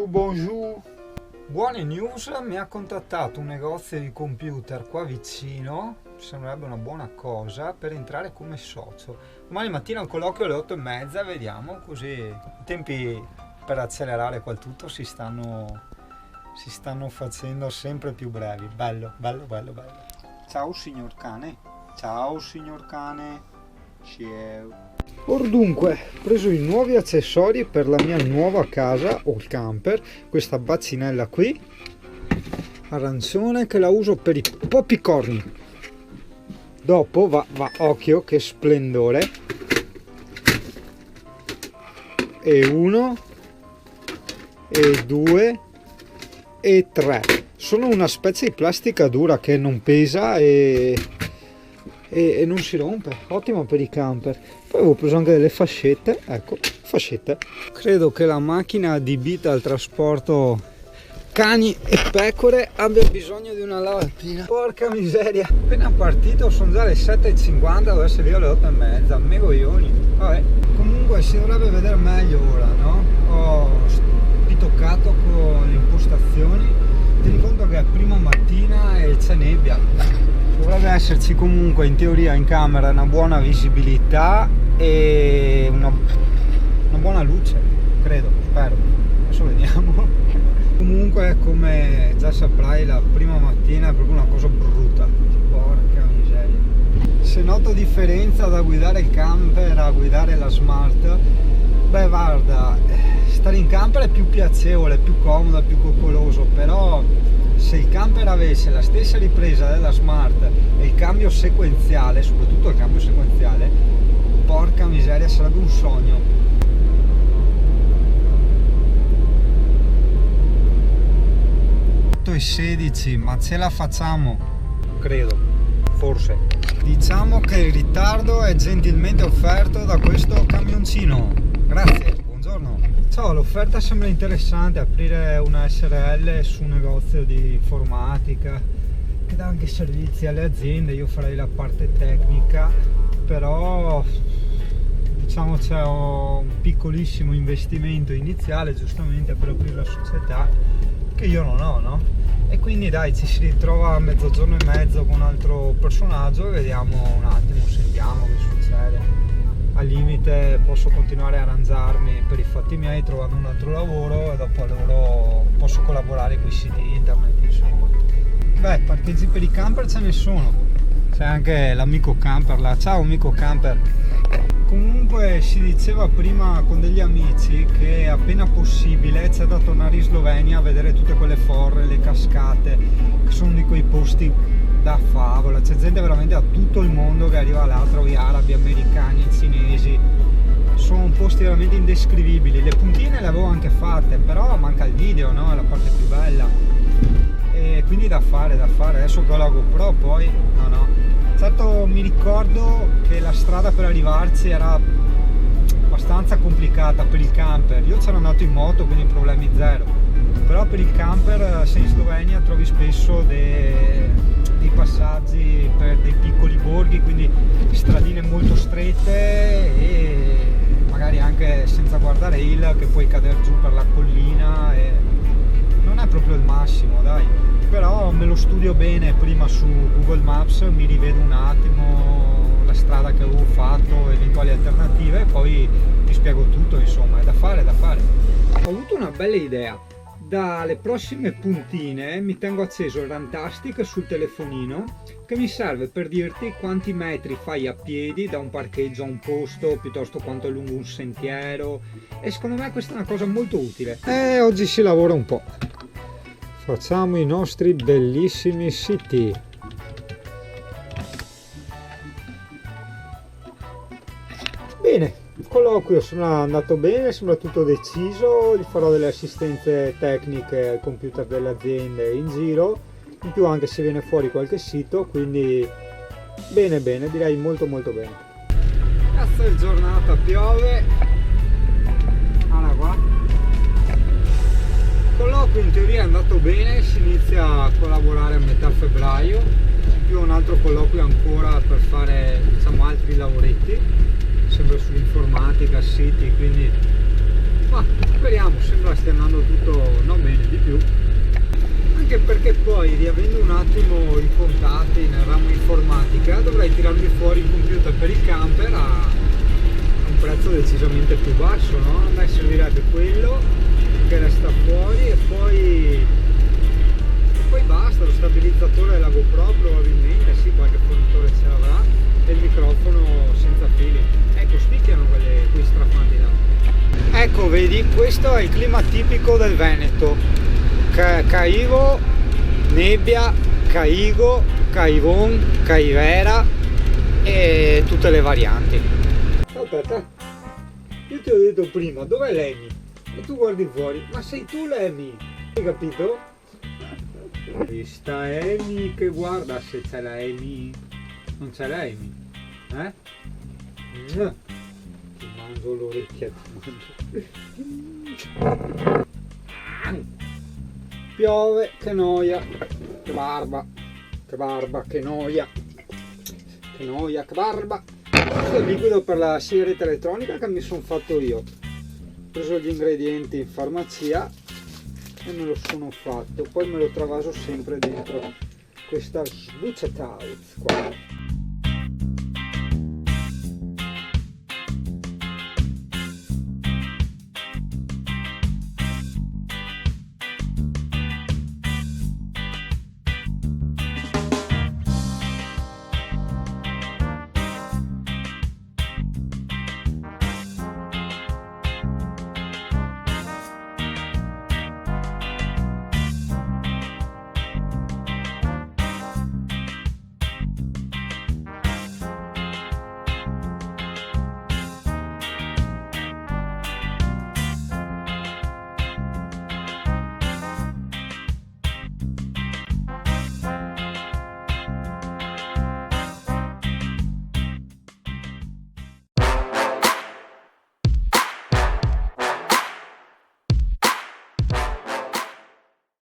Bonjour. Buone news, mi ha contattato un negozio di computer qua vicino, sembrerebbe una buona cosa, per entrare come socio. Domani mattina un colloquio alle 8:30, vediamo, così i tempi per accelerare qua tutto si stanno facendo sempre più brevi. Bello. Ciao signor cane. Ciao signor cane. Ciao. Dunque, ho preso i nuovi accessori per la mia nuova casa o il camper, questa bazzinella qui arancione che la uso per i popcorn. Dopo va occhio che splendore, e 1 e 2 e 3 sono una specie di plastica dura che non pesa e non si rompe, ottimo per i camper. Poi avevo preso anche delle fascette, ecco, fascette. Credo che la macchina adibita al trasporto cani e pecore abbia bisogno di una lavatina. Porca miseria, appena partito, sono già le 7:50, devo essere lì alle 8:30, megoglioni. Vabbè, comunque si dovrebbe vedere meglio ora, no? Ho pitoccato con le impostazioni, tieni conto che è prima mattina e c'è nebbia. Dovrebbe esserci comunque in teoria in camera una buona visibilità e una buona luce, credo, spero, adesso vediamo. Comunque, come già saprai, la prima mattina è proprio una cosa brutta, porca miseria. Se noto differenza da guidare il camper a guidare la Smart, beh guarda, stare in camper è più piacevole, più comodo, più coccoloso, però se il camper avesse la stessa ripresa della Smart e il cambio sequenziale, soprattutto il cambio sequenziale, porca miseria, sarebbe un sogno. E 16, ma ce la facciamo? Credo, forse. Diciamo che il ritardo è gentilmente offerto da questo camioncino. Grazie, buongiorno. Ciao, l'offerta sembra interessante, aprire una SRL su un negozio di informatica che dà anche servizi alle aziende. Io farei la parte tecnica, però diciamo c'è un piccolissimo investimento iniziale giustamente per aprire la società che io non ho, no? E quindi dai, ci si ritrova a mezzogiorno e mezzo con un altro personaggio e vediamo un attimo, sentiamo che succede. Al limite posso continuare a arrangiarmi per i fatti miei trovando un altro lavoro e dopo loro posso collaborare con i siti internet, insomma. Beh, parcheggi per i camper ce ne sono, c'è anche l'amico camper là. Ciao amico camper. Comunque si diceva prima con degli amici che appena possibile c'è da tornare in Slovenia a vedere tutte quelle forre, le cascate, che sono di quei posti da favola. C'è gente veramente da tutto il mondo che arriva là, trovi arabi, americani, cinesi, sono posti veramente indescrivibili. Le puntine le avevo anche fatte, però manca il video, no? È la parte più bella, e quindi da fare. Adesso che ho la GoPro poi no. Certo, mi ricordo che la strada per arrivarci era abbastanza complicata per il camper. Io c'ero andato in moto, quindi problemi zero, però per il camper, se in Slovenia trovi spesso dei passaggi per dei piccoli borghi, quindi stradine molto strette e magari anche senza guardrail, che puoi cadere giù per la collina e non è proprio il massimo, dai. Però me lo studio bene prima su Google Maps, mi rivedo un attimo la strada che avevo fatto, eventuali alternative, e poi ti spiego tutto, insomma, è da fare. Ho avuto una bella idea. Dalle prossime puntine mi tengo acceso il Runtastic sul telefonino, che mi serve per dirti quanti metri fai a piedi da un parcheggio a un posto, piuttosto quanto è lungo un sentiero, e secondo me questa è una cosa molto utile. Oggi si lavora un po'. Facciamo i nostri bellissimi siti. Bene, il colloquio sarà andato bene, sembra tutto deciso. Gli farò delle assistenze tecniche al computer delle aziende in giro, in più anche se viene fuori qualche sito, quindi bene, direi molto bene. Cazzo di giornata, piove. Guarda qua. Il colloquio in teoria è andato bene, si inizia a collaborare a metà febbraio, in più un altro colloquio ancora per fare, diciamo, altri lavoretti, sempre sull'informatica, siti, quindi Ma speriamo, sembra stia andando tutto non bene di più, anche perché poi riavendo un attimo i contatti nel ramo informatica dovrei tirarmi fuori il computer per il camper a un prezzo decisamente più basso, no? A me servirebbe quello che resta fuori e poi basta, lo stabilizzatore della GoPro probabilmente, sì, qualche fornitore ce l'avrà, e il microfono senza fili. Ecco, spicchiano quei strafanti là. Ecco, vedi, questo è il clima tipico del Veneto. Caivo, nebbia, caigo, caivon, caivera e tutte le varianti. Aspetta, io ti ho detto prima, dov'è Lemmy? E tu guardi fuori, ma sei tu Lemmy? Hai capito? Questa Amy che guarda, se c'è la Amy, non c'è la Amy, eh? Ti mangio l'orecchia, ti mangio. Piove, che noia, che barba, che noia, che barba. Questo è il liquido per la sigaretta elettronica che mi sono fatto io. Ho preso gli ingredienti in farmacia e me lo sono fatto, poi me lo travaso sempre dentro questa sbucciatauz qua.